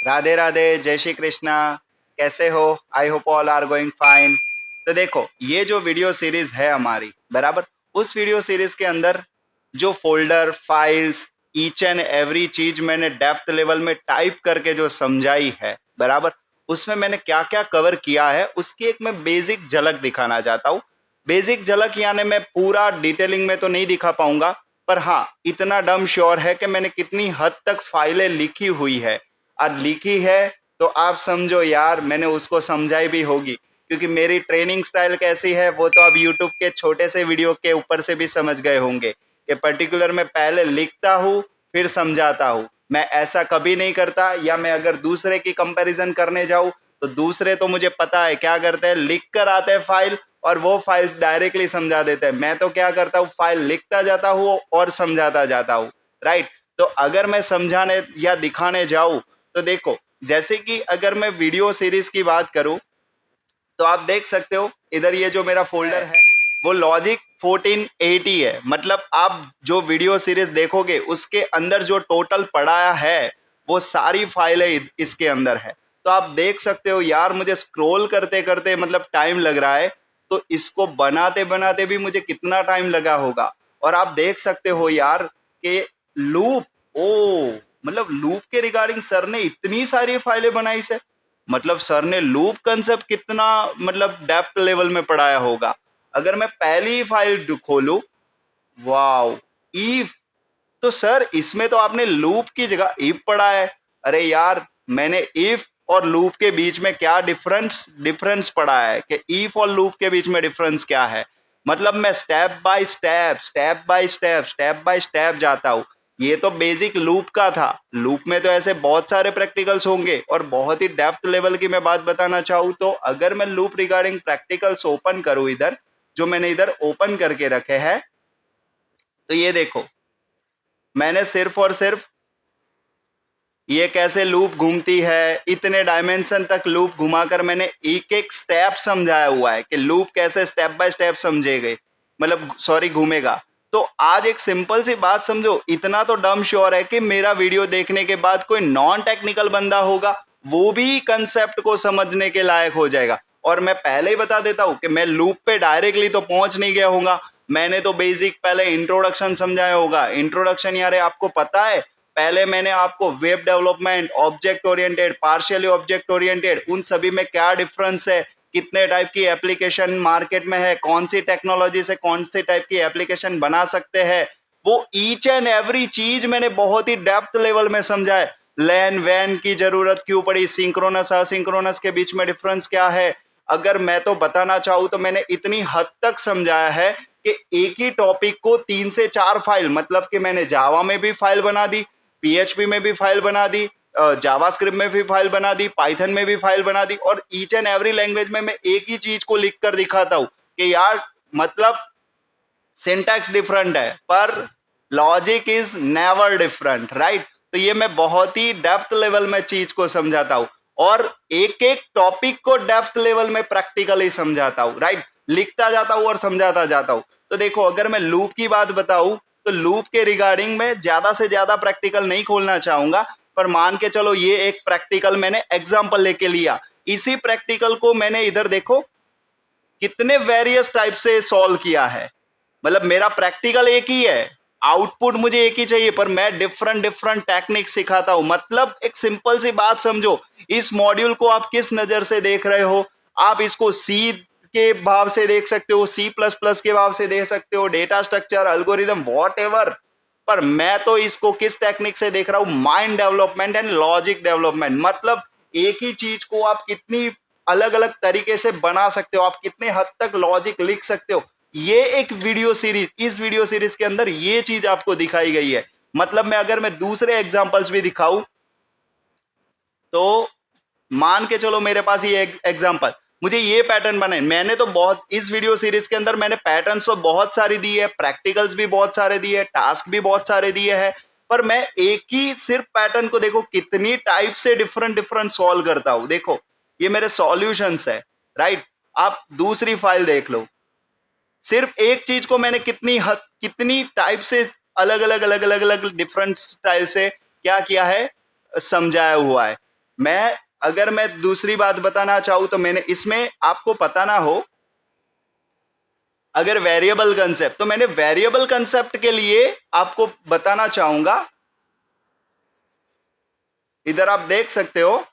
राधे राधे, जय श्री कृष्णा। कैसे हो? I hope all are going fine. तो देखो, ये जो वीडियो सीरीज है हमारी, बराबर, उस वीडियो सीरीज के अंदर जो folder files each and every चीज मैंने डेप्थ लेवल में टाइप करके जो समझाई है, बराबर, उसमें मैंने क्या क्या कवर किया है उसकी एक मैं बेसिक झलक दिखाना चाहता हूँ। बेसिक झलक यानी मैं पूरा डिटेलिंग में तो नहीं दिखा पाऊंगा, पर हाँ, इतना डम श्योर है कि मैंने कितनी हद तक फाइलें लिखी हुई है और लिखी है, तो आप समझो यार मैंने उसको समझाई भी होगी, क्योंकि मेरी ट्रेनिंग स्टाइल कैसी है वो तो आप यूट्यूब के छोटे से वीडियो के ऊपर से भी समझ गए होंगे कि पर्टिकुलर मैं पहले लिखता हूँ फिर समझाता हूँ। मैं ऐसा कभी नहीं करता, या मैं अगर दूसरे की कंपैरिजन करने जाऊँ तो दूसरे तो मुझे पता है क्या करते हैं, लिख कर आते हैं फाइल और वो फाइल्स डायरेक्टली समझा देते हैं। मैं तो क्या करता हूँ, फाइल लिखता जाता हूँ और समझाता जाता हूँ, राइट। तो अगर मैं समझाने या दिखाने जाऊँ तो देखो, जैसे कि अगर मैं वीडियो सीरीज की बात करूं तो आप देख सकते हो इधर ये जो मेरा फोल्डर है वो लॉजिक 1480 है। मतलब आप जो वीडियो सीरीज देखोगे उसके अंदर जो टोटल पड़ा है वो सारी फाइलें इसके अंदर है। तो आप देख सकते हो यार, मुझे स्क्रॉल करते करते मतलब टाइम लग रहा है, तो इसको बनाते बनाते भी मुझे कितना टाइम लगा होगा। और आप देख सकते हो यार कि लूप, ओ मतलब लूप के रिगार्डिंग सर ने इतनी सारी फाइलें बनाई से, मतलब सर ने लूप कंसेप्ट कितना मतलब डेप्थ लेवल में पढ़ाया होगा। अगर मैं पहली फाइल खोलूं, वाओ, इफ, तो सर इसमें तो आपने लूप की जगह इफ पढ़ा है। अरे यार, मैंने इफ और लूप के बीच में क्या डिफरेंस पढ़ा है कि इफ और लूप के बीच में डिफरेंस क्या है। मतलब मैं स्टेप बाय स्टेप जाता हूँ। ये तो बेसिक लूप का था। लूप में तो ऐसे बहुत सारे प्रैक्टिकल्स होंगे, और बहुत ही डेप्थ लेवल की मैं बात बताना चाहूँ तो अगर मैं लूप रिगार्डिंग प्रैक्टिकल्स ओपन करूँ इधर, जो मैंने इधर ओपन करके रखे हैं, तो ये देखो, मैंने सिर्फ और सिर्फ ये कैसे लूप घूमती है, इतने डायमेंशन तक लूप घुमाकर मैंने एक एक स्टेप समझाया हुआ है कि लूप कैसे स्टेप बाय स्टेप समझेगा, मतलब सॉरी घूमेगा। तो आज एक सिंपल सी बात समझो, इतना तो डम श्योर है कि मेरा वीडियो देखने के बाद कोई नॉन टेक्निकल बंदा होगा वो भी कंसेप्ट को समझने के लायक हो जाएगा। और मैं पहले ही बता देता हूं कि मैं लूप पे डायरेक्टली तो पहुंच नहीं गया होगा। मैंने तो बेसिक पहले इंट्रोडक्शन समझाया होगा। इंट्रोडक्शन यार आपको पता है, पहले मैंने आपको web development, object oriented, partially object oriented, उन सभी में क्या डिफरेंस है, कितने टाइप की एप्लीकेशन मार्केट में है, कौन सी टेक्नोलॉजी से कौन सी टाइप की एप्लीकेशन बना सकते हैं, वो ईच एंड एवरी चीज मैंने बहुत ही डेप्थ लेवल में समझा है। लैन वैन की जरूरत क्यों पड़ी, सिंक्रोनस असिंक्रोनस के बीच में डिफरेंस क्या है। अगर मैं तो बताना चाहूँ तो मैंने इतनी हद तक समझाया है कि एक ही टॉपिक को 3 से 4 फाइल, मतलब कि मैंने जावा में भी फाइल बना दी, पीएचपी में भी फाइल बना दी, जावास्क्रिप्ट में भी फाइल बना दी, पाइथन में भी फाइल बना दी, और ईच एंड एवरी लैंग्वेज में मैं एक ही चीज को लिख कर दिखाता हूं कि यार मतलब सिंटैक्स डिफरेंट है पर logic is never different, right. तो ये मैं बहुत ही डेप्थ लेवल में चीज को समझाता हूं, और एक एक टॉपिक को डेप्थ लेवल में प्रैक्टिकली समझाता हूं, राइट। लिखता जाता हूं और समझाता जाता हूं। तो देखो, अगर मैं लूप की बात बताऊं तो लूप के रिगार्डिंग में ज्यादा से ज्यादा प्रैक्टिकल नहीं खोलना चाहूंगा, पर मान के चलो ये एक प्रैक्टिकल मैंने एग्जाम्पल लेके लिया। इसी प्रैक्टिकल को मैंने इधर देखो कितने वेरियस टाइप से सॉल्व किया है। मतलब मेरा प्रैक्टिकल एक ही है, आउटपुट मुझे एक ही चाहिए, पर मैं डिफरेंट डिफरेंट टेक्निक सिखाता हूं। मतलब एक सिंपल सी बात समझो, इस मॉड्यूल को आप किस नजर से देख रहे हो। आप इसको सी के भाव से देख सकते हो, सी प्लस प्लस के भाव से देख सकते हो, data structure, algorithm, what ever. पर मैं तो इसको किस टेक्निक से देख रहा हूं, mind development and logic development. मतलब एक ही चीज को आप कितनी अलग अलग तरीके से बना सकते हो, आप कितने हद तक लॉजिक लिख सकते हो, ये एक वीडियो सीरीज, इस वीडियो सीरीज के अंदर ये चीज आपको दिखाई गई है। मतलब मैं अगर मैं दूसरे एग्जांपल्स भी दिखाऊं तो मान के चलो मेरे पास ये एग्जांपल, मुझे ये पैटर्न बनाए, मैंने तो बहुत, इस वीडियो सीरीज के अंदर मैंने पैटर्न्स तो बहुत सारी दी है, प्रैक्टिकल्स भी बहुत सारे दिए, टास्क भी बहुत सारे दिए हैं, पर मैं एक ही सिर्फ पैटर्न को देखो कितनी टाइप से डिफरेंट डिफरेंट सॉल्व करता हूं। देखो ये मेरे सॉल्यूशंस है, राइट। आप दूसरी फाइल देख लो, सिर्फ एक चीज को मैंने कितनी टाइप से अलग अलग डिफरेंट स्टाइल से क्या किया है, समझाया हुआ है। अगर मैं दूसरी बात बताना चाहूं तो मैंने इसमें आपको पता ना हो, अगर वेरिएबल कंसेप्ट, तो मैंने वेरिएबल कंसेप्ट के लिए आपको बताना चाहूंगा। इधर आप देख सकते हो,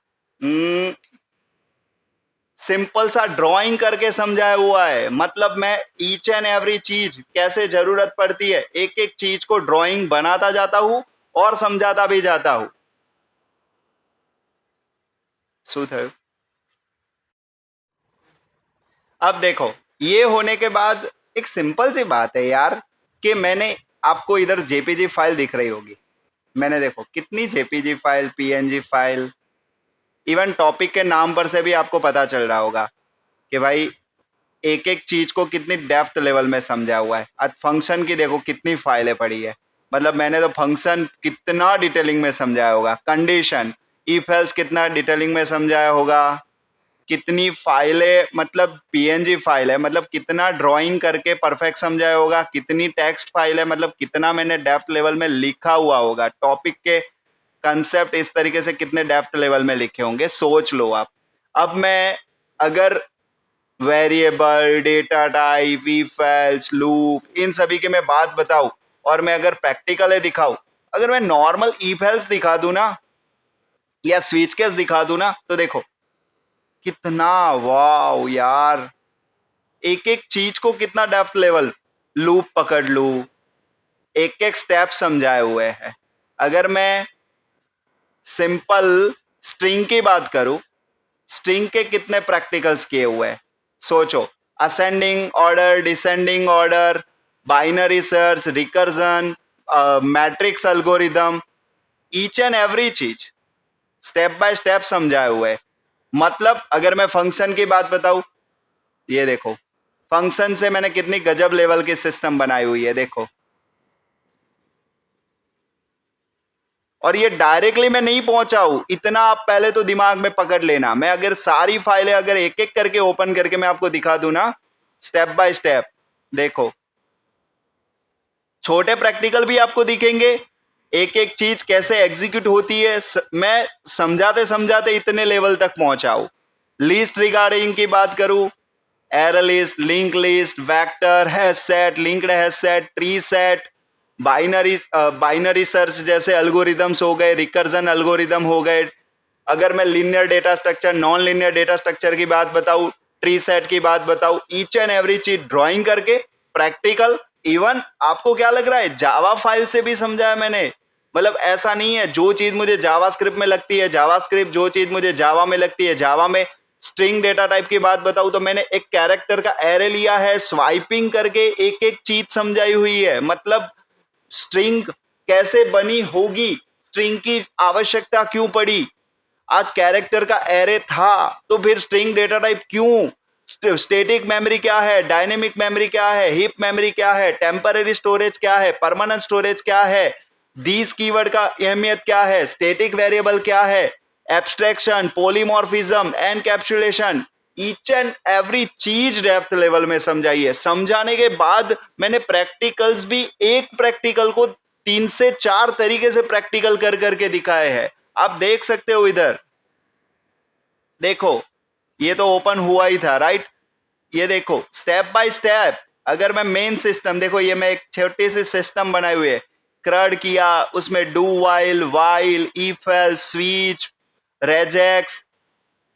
सिंपल सा ड्राइंग करके समझाया हुआ है। मतलब मैं ईच एंड एवरी चीज कैसे जरूरत पड़ती है, एक एक चीज को ड्राइंग बनाता जाता हूं और समझाता भी जाता हूं। શું થયું? अब देखो, ये होने के बाद एक सिंपल सी बात है यार, कि मैंने आपको इधर जेपीजी फाइल दिख रही होगी, मैंने देखो कितनी JPG file, PNG file, even topic के नाम पर से भी आपको पता चल रहा होगा कि भाई एक एक चीज को कितनी डेप्थ लेवल में समझा हुआ है। आज फंक्शन की देखो कितनी फाइलें पड़ी है, मतलब मैंने तो फंक्शन कितना डिटेलिंग में समझाया होगा, कंडीशन, इफ एल्स कितना डिटेलिंग में समझाया होगा, कितनी फाइलें, मतलब पीएनजी फाइल है, मतलब कितना ड्राइंग करके परफेक्ट समझाया होगा, कितनी टेक्स्ट फाइल है, मतलब कितना मैंने डेप्थ लेवल में लिखा हुआ होगा, टॉपिक के कंसेप्ट इस तरीके से कितने डेप्थ लेवल में लिखे होंगे, सोच लो आप। अब मैं अगर variable, data type, if else, loop, इन सभी की मैं बात बताऊं और मैं अगर प्रैक्टिकल है दिखाऊं, अगर मैं नॉर्मल इफ एल्स दिखा दूं ना या स्विच केस दिखा दूं ना, तो देखो कितना, वाव यार, एक एक चीज को कितना डेप्थ लेवल, लूप पकड़ लू, एक एक स्टेप समझाए हुए हैं। अगर मैं सिंपल स्ट्रिंग की बात करूं, स्ट्रिंग के कितने प्रैक्टिकल्स किए हुए हैं, सोचो, ascending order, descending order, binary search, recursion, matrix algorithm, each and every चीज स्टेप बाय स्टेप समझाए हुए हैं। मतलब अगर मैं फंक्शन की बात बताऊं, ये देखो फंक्शन से मैंने कितनी गजब लेवल की सिस्टम बनाई हुई है, देखो। और ये डायरेक्टली मैं नहीं पहुंचा हूं, इतना आप पहले तो दिमाग में पकड़ लेना। मैं अगर सारी फाइलें अगर एक एक करके ओपन करके मैं आपको दिखा दूं ना, स्टेप बाय स्टेप, देखो छोटे प्रैक्टिकल भी आपको दिखेंगे, एक एक चीज कैसे एग्जीक्यूट होती है, मैं समझाते समझाते इतने लेवल तक पहुंचा हूं। लिस्ट रिगार्डिंग की बात करूं, array list, link list, vector, hash set, linked hash set, tree set, binary search जैसे एल्गोरिदम्स हो गए, रिकर्जन एल्गोरिदम हो गए। अगर मैं linear data structure, non linear data structure की बात बताऊं, ट्री सेट की बात बताऊं, ईच एंड एवरी चीज ड्राइंग करके प्रैक्टिकल, इवन आपको क्या लग रहा है, जावा फाइल से भी समझाया मैंने। मतलब ऐसा नहीं है, जो चीज मुझे जावास्क्रिप्ट में लगती है जावास्क्रिप्ट, जो चीज मुझे जावा में लगती है जावा में। स्ट्रिंग डेटा टाइप की बात बताऊं तो मैंने एक कैरेक्टर का एरे लिया है, स्वाइपिंग करके एक एक चीज समझाई हुई है। मतलब स्ट्रिंग कैसे बनी होगी, स्ट्रिंग की आवश्यकता क्यों पड़ी, आज कैरेक्टर का एरे था तो फिर स्ट्रिंग डेटा टाइप क्यों, स्टैटिक मेमोरी क्या है, डायनेमिक मेमोरी क्या है, हीप मेमोरी क्या है, टेम्पररी स्टोरेज क्या है, परमानेंट स्टोरेज क्या है, दीज कीवर्ड का अहमियत क्या है, स्टैटिक वेरिएबल क्या है, abstraction, polymorphism, encapsulation, each and every चीज डेप्थ लेवल में समझाई है। समझाने के बाद मैंने प्रैक्टिकल्स भी, एक प्रैक्टिकल को 3 से 4 तरीके से प्रैक्टिकल कर करके दिखाए हैं। आप देख सकते हो इधर, देखो ये तो ओपन हुआ ही था, राइट। ये देखो स्टेप बाय स्टेप, अगर मैं मेन सिस्टम, देखो ये मैं एक छोटी सी सिस्टम बनाई हुई है, क्रड किया, उसमें do while, while, if else, switch, regex,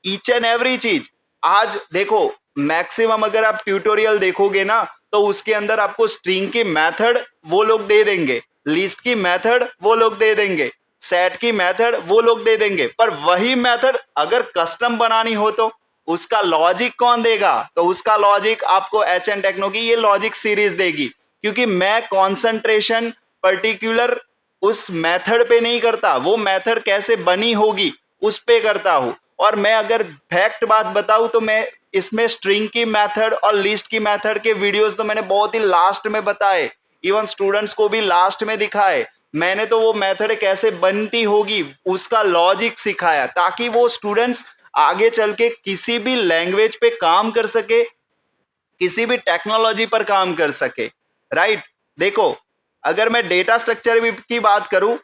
each and every चीज। आज देखो मैक्सिमम अगर आप ट्यूटोरियल देखोगे ना, तो उसके अंदर आपको स्ट्रिंग की मेथड वो लोग दे देंगे, लिस्ट की मेथड वो लोग दे देंगे, सेट की मेथड वो लोग दे देंगे, पर वही मेथड अगर कस्टम बनानी हो तो उसका लॉजिक कौन देगा, तो उसका लॉजिक आपको एच एन टेक्नो की ये लॉजिक सीरीज देगी। क्योंकि मैं कॉन्सेंट्रेशन पर्टिकुलर उस मेथड पे नहीं करता, वो मेथड कैसे बनी होगी उस पे करता हूं। और मैं अगर फैक्ट बात बताऊं तो मैं इसमें स्ट्रिंग की मेथड और लिस्ट की मेथड के वीडियोस तो मैंने बहुत ही लास्ट में बताए, इवन स्टूडेंट्स को भी लास्ट में दिखाए। मैंने तो वो मेथड कैसे बनती होगी उसका लॉजिक सिखाया, ताकि वो स्टूडेंट्स आगे चल के किसी भी लैंग्वेज पे काम कर सके, किसी भी टेक्नोलॉजी पर काम कर सके, राइट। देखो अगर मैं डेटा स्ट्रक्चर की बात करूं,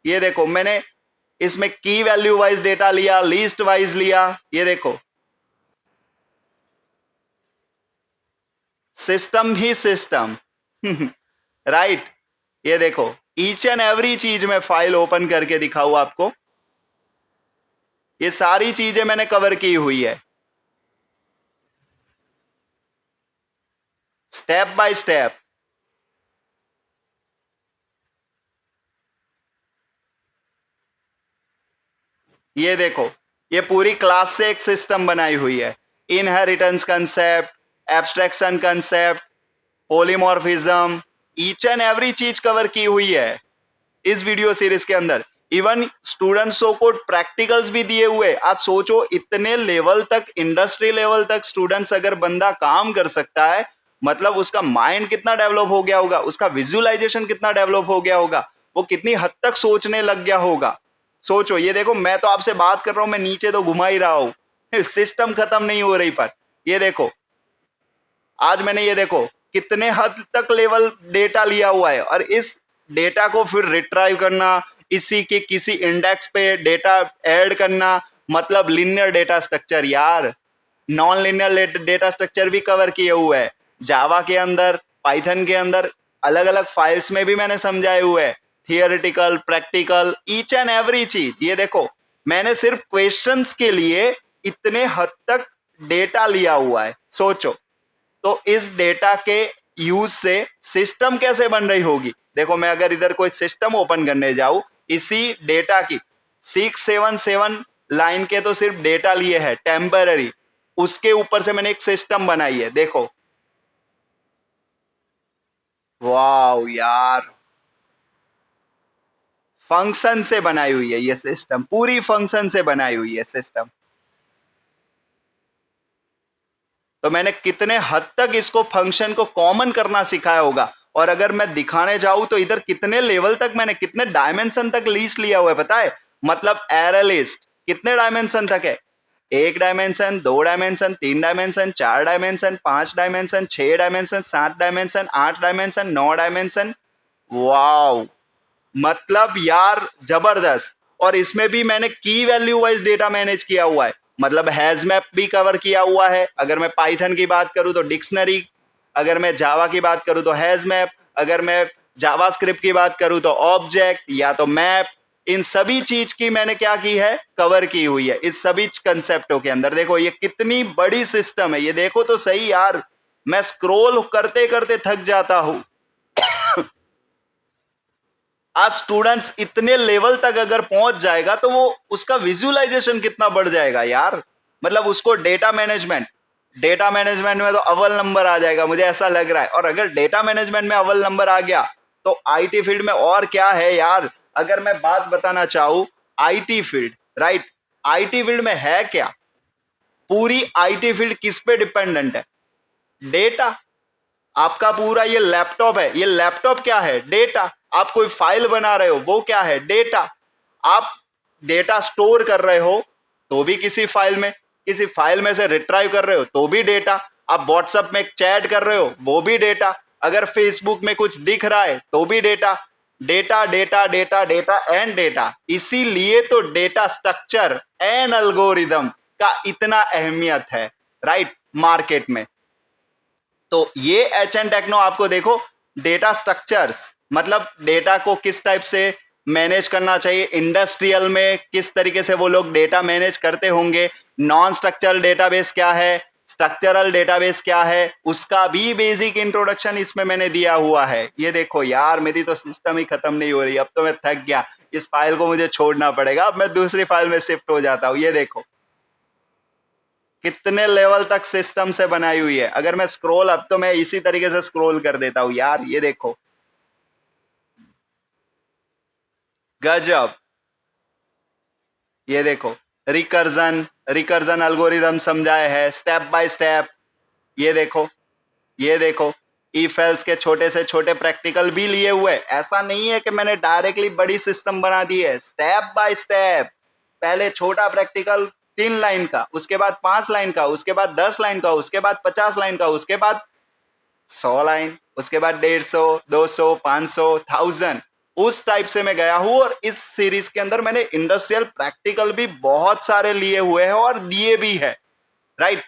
ये देखो मैंने इसमें की वैल्यू वाइज डेटा लिया, लीस्ट वाइज लिया, ये देखो सिस्टम ही सिस्टम। राइट ये देखो ईच एंड एवरी चीज में फाइल ओपन करके दिखाऊं आपको, ये सारी चीजें मैंने कवर की हुई है स्टेप बाय स्टेप। ये देखो ये पूरी क्लास से एक सिस्टम बनाई हुई है, inheritance concept, abstraction concept, polymorphism, each and every चीज कवर की हुई है इस वीडियो सीरीज के अंदर। इवन स्टूडेंट्सों को प्रैक्टिकल्स भी दिए हुए। आज सोचो इतने लेवल तक, इंडस्ट्री लेवल तक स्टूडेंट्स अगर बंदा काम कर सकता है, मतलब उसका माइंड कितना डेवलप हो गया होगा, उसका विजुअलाइजेशन कितना डेवलप हो गया होगा, वो कितनी हद तक सोचने लग गया होगा। सोचो ये देखो मैं तो आपसे बात कर रहा हूं, मैं नीचे तो घुमा ही रहा हूं, सिस्टम खत्म नहीं हो रही। पर ये देखो आज मैंने ये देखो कितने हद तक लेवल डेटा लिया हुआ है, और इस डेटा को फिर रिट्राइव करना, इसी के किसी इंडेक्स पे डेटा ऐड करना, मतलब लिनियर डेटा स्ट्रक्चर यार, नॉन लिनियर डेटा स्ट्रक्चर भी कवर किए हुए है जावा के अंदर, पाइथन के अंदर, अलग अलग फाइल्स में भी मैंने समझाए हुए है, theoretical, practical, each and every चीज। ये देखो मैंने सिर्फ क्वेश्चंस के लिए इतने हद तक डेटा लिया हुआ है, सोचो। तो इस डेटा के यूज से सिस्टम कैसे बन रही होगी। देखो मैं अगर इधर कोई सिस्टम ओपन करने जाऊं, इसी डेटा की 677 लाइन के तो सिर्फ डेटा लिए है टेम्पररी, उसके ऊपर से मैंने एक सिस्टम बनाई है, देखो वाह यार, फंक्शन से बनाई हुई है ये सिस्टम, पूरी फंक्शन से बनाई हुई है सिस्टम। तो मैंने कितने हद तक इसको फंक्शन को कॉमन करना सिखाया होगा। और अगर मैं दिखाने जाऊं तो इधर कितने लेवल तक मैंने, कितने डायमेंशन तक लिस्ट लिया हुआ है पता है, मतलब एरे लिस्ट कितने डायमेंशन तक है, 1 dimension, 2 dimension, 3 dimension, 4 dimension, 5 dimension, 6 dimension, 7 dimension, 8 dimension, 9 dimension. Wow, मतलब यार जबरदस्त। और इसमें भी मैंने की वैल्यू वाइज डेटा मैनेज किया हुआ है, मतलब हैज मैप भी कवर किया हुआ है। अगर मैं पाइथन की बात करूं तो डिक्शनरी, अगर मैं जावा की बात करूं तो हैज मैप, अगर मैं जावास्क्रिप्ट की बात करूं तो ऑब्जेक्ट या तो मैप, इन सभी चीज की मैंने क्या की है, कवर की हुई है इस सभी कंसेप्टों के अंदर। देखो ये कितनी बड़ी सिस्टम है, ये देखो तो सही यार, मैं स्क्रॉल करते करते थक जाता हूं। आज स्टूडेंट्स इतने लेवल तक अगर पहुंच जाएगा तो वो उसका विजुअलाइजेशन कितना बढ़ जाएगा यार, मतलब उसको डेटा मैनेजमेंट में तो अव्वल नंबर आ जाएगा, मुझे ऐसा लग रहा है। और अगर डेटा मैनेजमेंट में अव्वल नंबर आ गया तो आईटी फील्ड में और क्या है यार। अगर मैं बात बताना चाहूं IT field, right, IT field में है क्या, पूरी आईटी फील्ड किस पे डिपेंडेंट है, डेटा। आपका पूरा ये लैपटॉप है, ये लैपटॉप क्या है, डेटा। आप कोई फाइल बना रहे हो वो क्या है, डेटा। आप डेटा स्टोर कर रहे हो तो भी किसी फाइल में, किसी फाइल में से रिट्राइव कर रहे हो तो भी डेटा। आप व्हाट्सएप में चैट कर रहे हो वो भी डेटा, अगर फेसबुक में कुछ दिख रहा है तो भी data. Data data data data and data, इसीलिए तो डेटा स्ट्रक्चर एंड एल्गोरिदम का इतना अहमियत है, राइट, मार्केट में। तो ये एच एन टेक्नो आपको देखो डेटा स्ट्रक्चर्स, मतलब डेटा को किस टाइप से मैनेज करना चाहिए, इंडस्ट्रियल में किस तरीके से वो लोग डेटा मैनेज करते होंगे, नॉन स्ट्रक्चरल डेटाबेस क्या है, स्ट्रक्चरल डेटाबेस क्या है, उसका भी बेसिक इंट्रोडक्शन इसमें मैंने दिया हुआ है। ये देखो यार मेरी तो सिस्टम ही खत्म नहीं हो रही, अब तो मैं थक गया, इस फाइल को मुझे छोड़ना पड़ेगा, अब मैं दूसरी फाइल में शिफ्ट हो जाता हूँ। ये देखो कितने लेवल तक सिस्टम से बनाई हुई है। अगर मैं स्क्रॉल, अब तो मैं इसी तरीके से स्क्रॉल कर देता हूं यार, ये देखो गजब। ये देखो रिकर्जन, रिकर्जन एल्गोरिदम समझाए है स्टेप बाय स्टेप। ये देखो, ये देखो इफ एल्स के छोटे से छोटे प्रैक्टिकल भी लिए हुए। ऐसा नहीं है कि मैंने डायरेक्टली बड़ी सिस्टम बना दी है, स्टेप बाय स्टेप। पहले छोटा प्रैक्टिकल 3 लाइन का, उसके बाद 5 लाइन का, उसके बाद 10 लाइन का, उसके बाद 50 लाइन का, उसके बाद 100 लाइन, उसके बाद 150, 200, 500, 1000। उस टाइप से मैं गया हूं। और इस सीरीज के अंदर मैंने इंडस्ट्रियल प्रैक्टिकल भी बहुत सारे लिए हुए हैं और दिए भी है, राइट।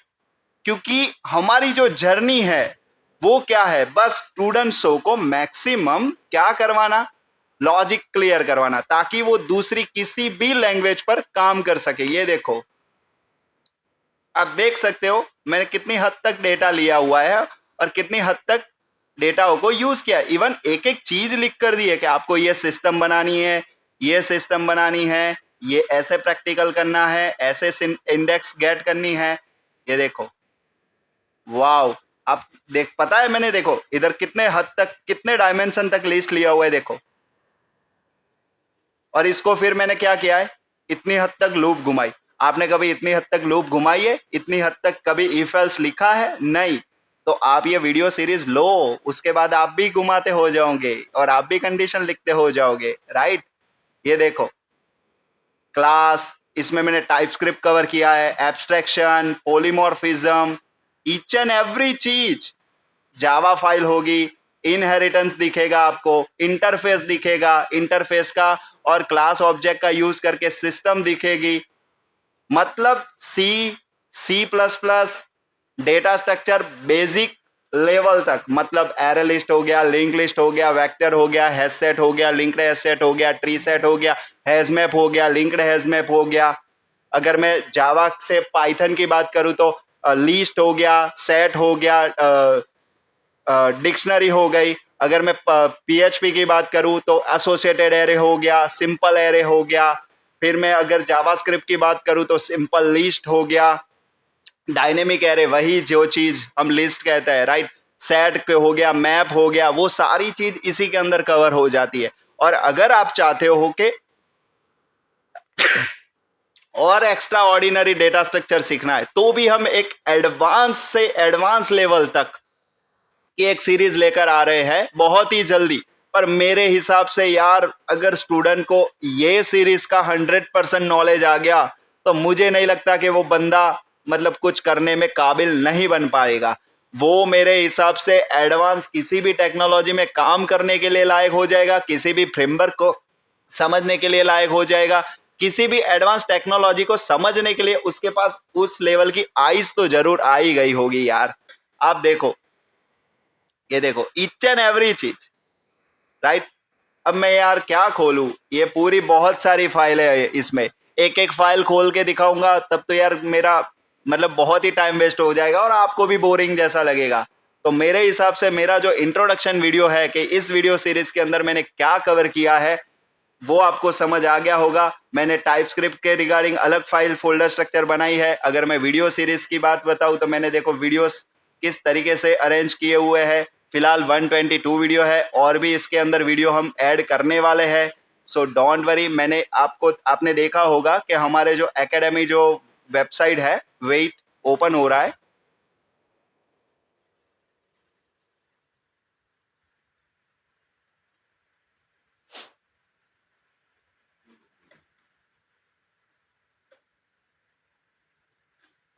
क्योंकि हमारी जो जर्नी है वो क्या है, बस स्टूडेंट्सों को मैक्सिमम क्या करवाना, लॉजिक क्लियर करवाना, ताकि वो दूसरी किसी भी लैंग्वेज पर काम कर सके। ये देखो, आप देख सकते हो मैंने कितनी हद तक डेटा लिया हुआ है और कितनी हद तक डेटा को यूज किया। इवन एक एक चीज लिख कर दी है कि आपको ये सिस्टम बनानी है, ये सिस्टम बनानी है, ये ऐसे प्रैक्टिकल करना है, ऐसे इंडेक्स गेट करनी है। ये देखो, वाओ। आप देख, पता है मैंने देखो इधर कितने हद तक, कितने डायमेंशन तक लिस्ट लिया हुआ है, देखो। और इसको फिर मैंने क्या किया है, इतनी हद तक लूप घुमाई। आपने कभी इतनी हद तक लूप घुमाई है, इतनी हद तक कभी इफ एल्स लिखा है? नहीं। तो आप ये वीडियो सीरीज लो, उसके बाद आप भी घुमाते हो जाओगे और आप भी कंडीशन लिखते हो जाओगे, राइट। ये देखो, क्लास, इसमें मैंने टाइपस्क्रिप्ट कवर किया है, abstraction, polymorphism, each and every चीज। जावा फाइल होगी, इनहेरिटेंस दिखेगा आपको, इंटरफेस दिखेगा, इंटरफेस का और क्लास ऑब्जेक्ट का यूज करके सिस्टम दिखेगी। मतलब C plus plus, data structure basic level तक, मतलब एरे लिस्ट हो गया, लिंक लिस्ट हो गया, वेक्टर हो गया, हैश सेट हो गया, लिंक्ड हैश सेट हो गया, ट्री सेट हो गया, हैश मैप हो गया, लिंक्ड हैश मैप हो गया। अगर मैं जावा से पाइथन की बात करूं तो लिस्ट हो गया, सेट हो गया, डिक्शनरी हो गई। अगर मैं पीएचपी की बात करूं तो एसोसिएटेड एरे हो गया, सिंपल एरे हो गया। फिर मैं अगर जावास्क्रिप्ट की बात करूं तो सिंपल लिस्ट हो गया, डायनेमिक एरे, वही जो चीज हम लिस्ट कहते हैं, राइट। सेट हो गया, मैप हो गया, वो सारी चीज इसी के अंदर कवर हो जाती है। और अगर आप चाहते हो कि और एक्स्ट्रा ऑर्डिनरी डेटा स्ट्रक्चर सीखना है, तो भी हम एक एडवांस से एडवांस लेवल तक की एक सीरीज लेकर आ रहे हैं बहुत ही जल्दी। पर मेरे हिसाब से यार, अगर स्टूडेंट को ये सीरीज का 100% नॉलेज आ गया तो मुझे नहीं लगता कि वो बंदा मतलब कुछ करने में काबिल नहीं बन पाएगा। वो मेरे हिसाब से एडवांस किसी भी टेक्नोलॉजी में काम करने के लिए लायक हो जाएगा, किसी भी फ्रेमवर्क को समझने के लिए लायक हो जाएगा, किसी भी एडवांस टेक्नोलॉजी को समझने के लिए उसके पास उस लेवल की आइज तो जरूर आ ही गई होगी यार। आप देखो, ये देखो, ईच एंड एवरी चीज, राइट। अब मैं यार क्या खोलूं, ये पूरी बहुत सारी फाइल है, इसमें एक एक फाइल खोल के दिखाऊंगा तब तो यार मेरा मतलब बहुत ही टाइम वेस्ट हो जाएगा और आपको भी बोरिंग जैसा लगेगा। तो मेरे हिसाब से मेरा जो इंट्रोडक्शन वीडियो है कि इस वीडियो सीरीज के अंदर मैंने क्या कवर किया है, वो आपको समझ आ गया होगा। मैंने टाइपस्क्रिप्ट के रिगार्डिंग अलग फाइल फोल्डर स्ट्रक्चर बनाई है। अगर मैं वीडियो सीरीज की बात बताऊं तो मैंने देखो वीडियोस किस तरीके से अरेंज किए हुए हैं। फिलहाल 122 वीडियो है और भी इसके अंदर वीडियो हम ऐड करने वाले हैं। So don't worry. आपने देखा होगा कि हमारे जो एकेडमी जो वेबसाइट है, वेट ओपन हो रहा है।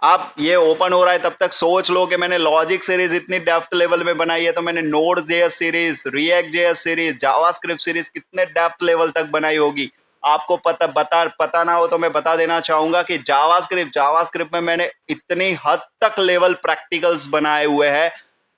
आप ये ओपन हो रहा है तब तक सोच लो कि मैंने लॉजिक सीरीज इतनी डेप्थ लेवल में बनाई है, तो मैंने node JS series, react JS series, JavaScript series कितने डेप्थ लेवल तक बनाई होगी। आपको पता ना हो तो मैं बता देना चाहूंगा कि जावास्क्रिप्ट में मैंने इतनी हद तक लेवल प्रैक्टिकल्स बनाए हुए हैं,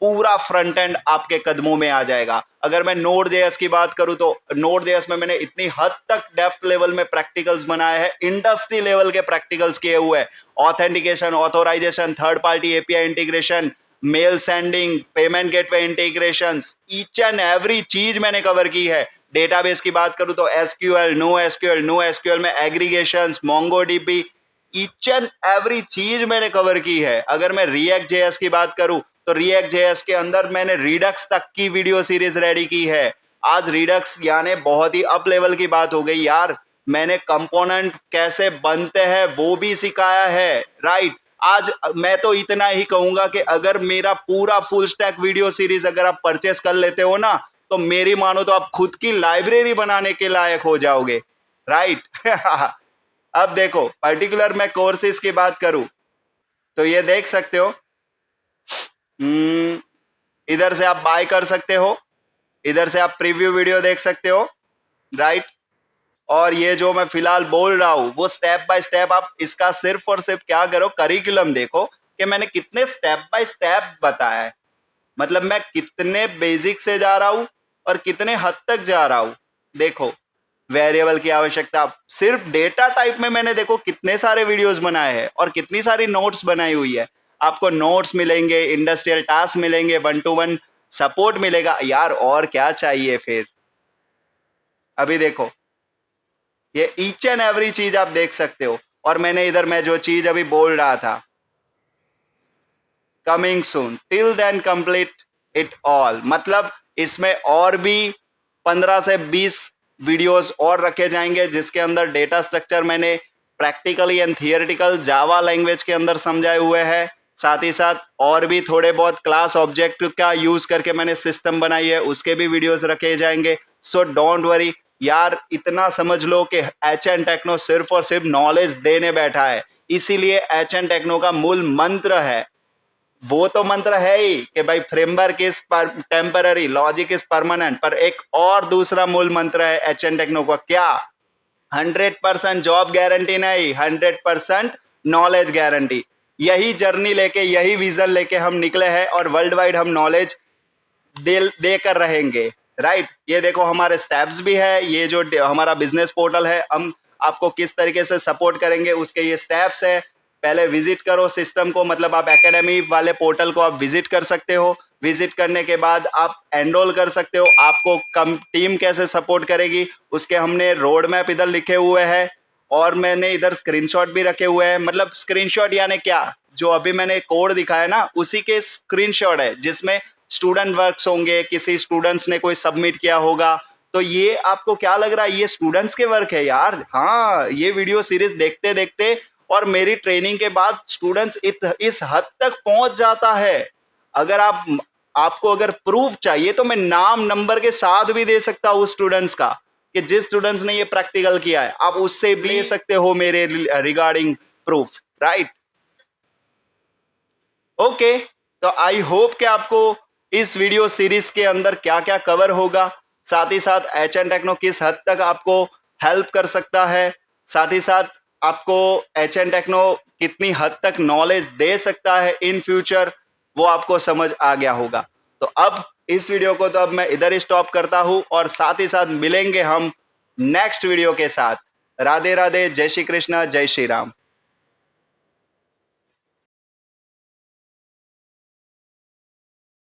पूरा फ्रंट एंड आपके कदमों में आ जाएगा। अगर मैं नोड जेएस की बात करूं तो नोड जेएस में मैंने इतनी हद तक डेप्थ लेवल में प्रैक्टिकल्स बनाए हैं, इंडस्ट्री लेवल के प्रैक्टिकल्स किए हुए हैं। Authentication, authorization, third party API integration, mail sending, payment gateway integrations, each and every चीज मैंने कवर की है। डेटाबेस की बात करूं तो एसक्यूएल, नो एसक्यूएल में aggregations, MongoDB, each and every चीज मैंने कवर की है। अगर मैं रिएक्ट जेएस की बात करूं तो रिएक्ट जेएस के अंदर मैंने रिडक्स तक की वीडियो सीरीज रेडी की है। आज रिडक्स यानी बहुत ही अप लेवल की बात हो गई यार। मैंने कंपोनेंट कैसे बनते हैं वो भी सिखाया है, राइट। आज मैं तो इतना ही कहूंगा कि अगर मेरा पूरा फुल स्टैक वीडियो सीरीज अगर आप परचेस कर लेते हो ना, तो मेरी मानो तो आप खुद की लाइब्रेरी बनाने के लायक हो जाओगे, राइट। अब देखो, पर्टिकुलर मैं कोर्सेज की बात करूं तो ये देख सकते हो, इधर से आप बाय कर सकते हो, इधर से आप प्रीव्यू वीडियो देख सकते हो, राइट। और ये जो मैं फिलहाल बोल रहा हूँ वो स्टेप बाय स्टेप, आप इसका सिर्फ और सिर्फ क्या करो, करिकुलम देखो कि मैंने कितने स्टेप बाय स्टेप बताया है, मतलब मैं कितने बेसिक से जा रहा हूँ और कितने हद तक जा रहा हूँ। देखो वेरिएबल की आवश्यकता, सिर्फ डेटा टाइप में मैंने देखो कितने सारे वीडियोस बनाए हैं और कितनी सारी नोट्स बनाई हुई है। आपको नोट्स मिलेंगे, इंडस्ट्रियल टास्क मिलेंगे, 1-to-1 सपोर्ट मिलेगा यार, और क्या चाहिए फिर। अभी देखो ये ईच एंड एवरी चीज आप देख सकते हो। और मैंने इधर मैं जो चीज अभी बोल रहा था, coming soon, till then complete it all, मतलब इसमें और भी 15 से 20 वीडियोस और रखे जाएंगे जिसके अंदर डेटा स्ट्रक्चर मैंने practically and theoretical Java language के अंदर समझाए हुए हैं। साथ ही साथ और भी थोड़े बहुत क्लास ऑब्जेक्ट का यूज करके मैंने सिस्टम बनाई है, उसके भी वीडियोस रखे जाएंगे। सो डोंट वरी यार, इतना समझ लो कि एच एन टेक्नो सिर्फ और सिर्फ नॉलेज देने बैठा है। इसीलिए एच एन टेक्नो का मूल मंत्र है, वो तो मंत्र है ही कि भाई framework is temporary, logic is permanent, पर एक और दूसरा मूल मंत्र है एच एन टेक्नो का, क्या? 100% जॉब गारंटी नहीं, 100% नॉलेज गारंटी। यही जर्नी लेके, यही विजन लेके हम निकले हैं और वर्ल्ड वाइड हम नॉलेज देकर रहेंगे। राइट, ये देखो हमारे स्टेप्स भी है, ये जो हमारा बिजनेस पोर्टल है, हम आपको किस तरीके से सपोर्ट करेंगे उसके ये स्टेप्स है। पहले विजिट करो सिस्टम को, मतलब आप एकेडमी वाले पोर्टल को आप विजिट कर सकते हो। विजिट करने के बाद आप एनरोल कर सकते हो। आपको कम टीम कैसे सपोर्ट करेगी उसके हमने रोड मैप इधर लिखे हुए हैं, और मैंने इधर स्क्रीनशॉट भी रखे हुए हैं। मतलब स्क्रीनशॉट यानी क्या, जो अभी मैंने कोड दिखाया ना उसी के स्क्रीनशॉट है, जिसमें स्टूडेंट वर्क्स होंगे, किसी स्टूडेंट्स ने कोई सबमिट किया होगा। तो ये आपको क्या लग रहा है, ये स्टूडेंट्स के वर्क है यार? हाँ, ये वीडियो सीरीज देखते देखते और मेरी ट्रेनिंग के बाद स्टूडेंट्स इस हद तक पहुंच जाता है। अगर आपको अगर प्रूफ चाहिए तो मैं नाम नंबर के साथ भी दे सकता हूँ स्टूडेंट्स का, कि जिस स्टूडेंट्स ने ये प्रैक्टिकल किया है आप उससे भी ले सकते हो मेरे रिगार्डिंग प्रूफ। Right, okay. तो आई होप कि आपको इस वीडियो सीरीज के अंदर क्या क्या कवर होगा, साथ ही साथ एच एन टेक्नो किस हद तक आपको हेल्प कर सकता है, साथ ही साथ आपको एच एन टेक्नो कितनी हद तक नॉलेज दे सकता है इन फ्यूचर, वो आपको समझ आ गया होगा। तो अब इस वीडियो को तो अब मैं इधर ही स्टॉप करता हूं, और साथ ही साथ मिलेंगे हम नेक्स्ट वीडियो के साथ। राधे राधे, जय श्री कृष्ण, जय श्री राम।